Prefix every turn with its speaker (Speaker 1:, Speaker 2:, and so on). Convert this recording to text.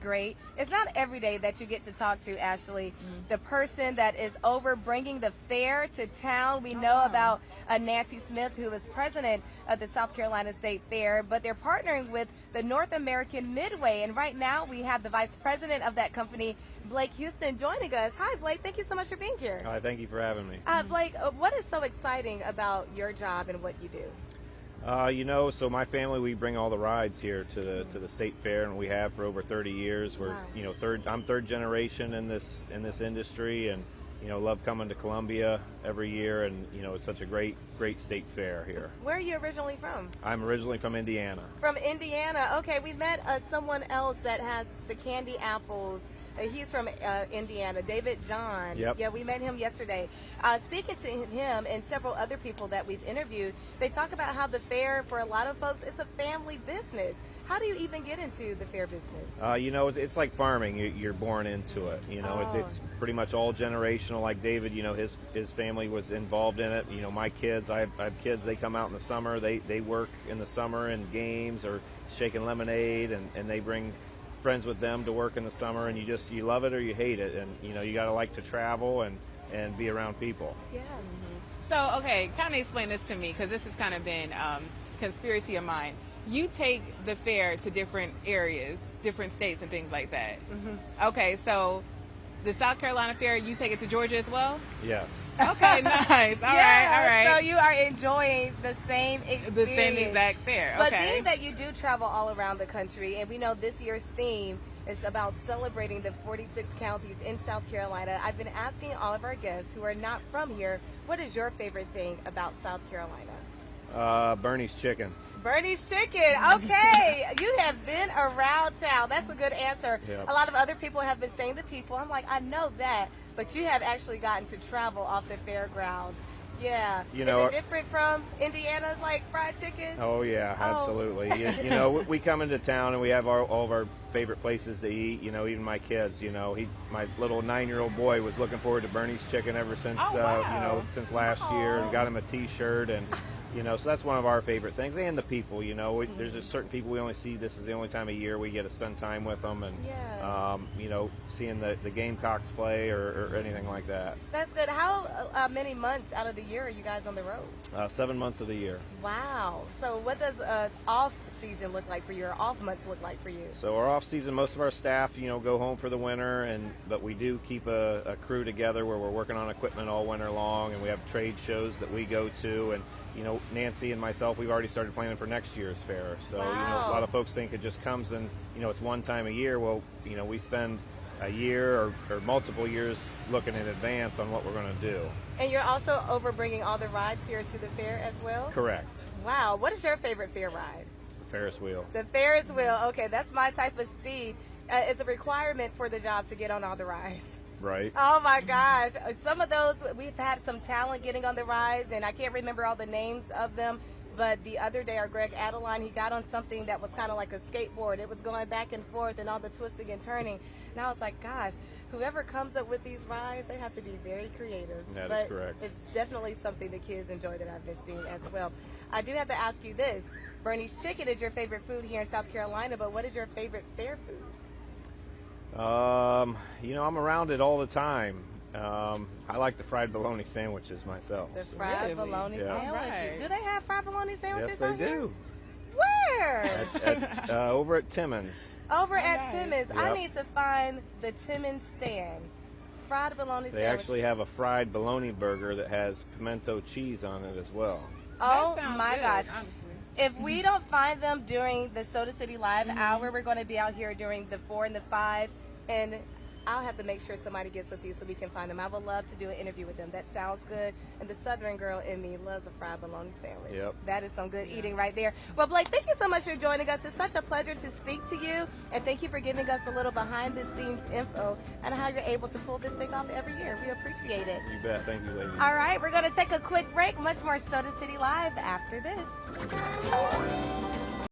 Speaker 1: great. It's not every day that you get to talk to, Ashley, the person that is over bringing the fair to town. We know about Nancy Smith, who is president of the South Carolina State Fair, but they're partnering with the North American Midway. And right now we have the vice president of that company, Blake Houston, joining us. Hi, Blake. Thank you so much for being here.
Speaker 2: Hi, thank you for having me.
Speaker 1: Blake, what is so exciting about your job and what you do?
Speaker 2: So my family, we bring all the rides here to the state fair, and we have for over 30 years. We're, I'm third generation in this industry, and love coming to Columbia every year, and it's such a great state fair here.
Speaker 1: Where are you originally from?
Speaker 2: I'm originally from Indiana.
Speaker 1: From Indiana. Okay, we met someone else that has the candy apples. He's from Indiana, David John.
Speaker 2: Yep.
Speaker 1: Yeah, we met him yesterday. Speaking to him and several other people that we've interviewed, they talk about how the fair, for a lot of folks, it's a family business. How do you even get into the fair business?
Speaker 2: It's like farming. You're born into it. It's pretty much all generational. Like David, his family was involved in it. My kids, I have kids, they come out in the summer. They work in the summer in games or shaking lemonade, and they bring friends with them to work in the summer, and you love it or you hate it, and you got to like to travel and be around people.
Speaker 1: Yeah.
Speaker 3: So, okay, kind of explain this to me, because this has kind of been conspiracy of mine. You take the fair to different areas, different states and things like that. Okay, so the South Carolina Fair, you take it to Georgia as well?
Speaker 2: Yes.
Speaker 3: Okay, nice. All right.
Speaker 1: So you are enjoying the same experience.
Speaker 3: The same exact fair,
Speaker 1: But
Speaker 3: okay.
Speaker 1: being that you do travel all around the country, and we know this year's theme is about celebrating the 46 counties in South Carolina, I've been asking all of our guests who are not from here, what is your favorite thing about South Carolina?
Speaker 2: Bernie's chicken.
Speaker 1: Bernie's chicken. Okay. You have been around town. That's a good answer.
Speaker 2: Yep.
Speaker 1: A lot of other people have been saying to people, I'm like, I know that, but you have actually gotten to travel off the fairgrounds. Yeah. Is it different from Indiana's like fried chicken?
Speaker 2: Oh yeah, absolutely. We come into town and we have all of our favorite places to eat. Even my kids. My little 9-year-old boy was looking forward to Bernie's chicken ever since since last year, and got him a T-shirt, and so that's one of our favorite things. And the people. There's just certain people we only see. This is the only time of year we get to spend time with them, and seeing the Gamecocks play or anything like that.
Speaker 1: That's good. How many months out of the year are you guys on the road?
Speaker 2: 7 months of the year.
Speaker 1: Wow. So what does off season look like for you, or off months look like for you?
Speaker 2: So our off season, most of our staff, go home for the winter, but we do keep a crew together where we're working on equipment all winter long, and we have trade shows that we go to, and Nancy and myself, we've already started planning for next year's fair. So
Speaker 1: wow.
Speaker 2: A lot of folks think it just comes and it's one time a year. Well, we spend a year or multiple years looking in advance on what we're going to do.
Speaker 1: And you're also over bringing all the rides here to the fair as well?
Speaker 2: Correct.
Speaker 1: Wow. What is your favorite fair ride?
Speaker 2: The Ferris wheel.
Speaker 1: The Ferris wheel. Okay, that's my type of speed. It's a requirement for the job to get on all the rides.
Speaker 2: Right.
Speaker 1: Oh my gosh. Some of those, we've had some talent getting on the rides, and I can't remember all the names of them, but the other day our Greg Adeline, he got on something that was kind of like a skateboard. It was going back and forth and all the twisting and turning. And I was like, gosh, whoever comes up with these rides, they have to be very creative.
Speaker 2: That is correct.
Speaker 1: It's definitely something the kids enjoy that I've been seeing as well. I do have to ask you this. Bernie's chicken is your favorite food here in South Carolina, but what is your favorite fair food?
Speaker 2: I'm around it all the time. I like the fried bologna sandwiches myself.
Speaker 1: The fried bologna sandwiches.
Speaker 3: Right.
Speaker 1: Do they have fried bologna sandwiches?
Speaker 2: Yes, they do.
Speaker 1: Where?
Speaker 2: Over at Timmons.
Speaker 1: Over at Timmons.
Speaker 2: Yep.
Speaker 1: I need to find the Timmons stand. Fried bologna sandwich.
Speaker 2: They actually have a fried bologna burger that has pimento cheese on it as well.
Speaker 1: Oh
Speaker 3: That sounds
Speaker 1: my
Speaker 3: good,
Speaker 1: gosh.
Speaker 3: honestly.
Speaker 1: If we don't find them during the Soda City Live hour, we're going to be out here during the 4 and the 5, and I'll have to make sure somebody gets with you so we can find them. I would love to do an interview with them. That sounds good. And the Southern girl in me loves a fried bologna sandwich.
Speaker 2: Yep.
Speaker 1: That is some good eating right there. Well, Blake, thank you so much for joining us. It's such a pleasure to speak to you. And thank you for giving us a little behind-the-scenes info on how you're able to pull this thing off every year. We appreciate it.
Speaker 2: You bet. Thank you, ladies.
Speaker 1: All right, we're going to take a quick break. Much more Soda City Live after this.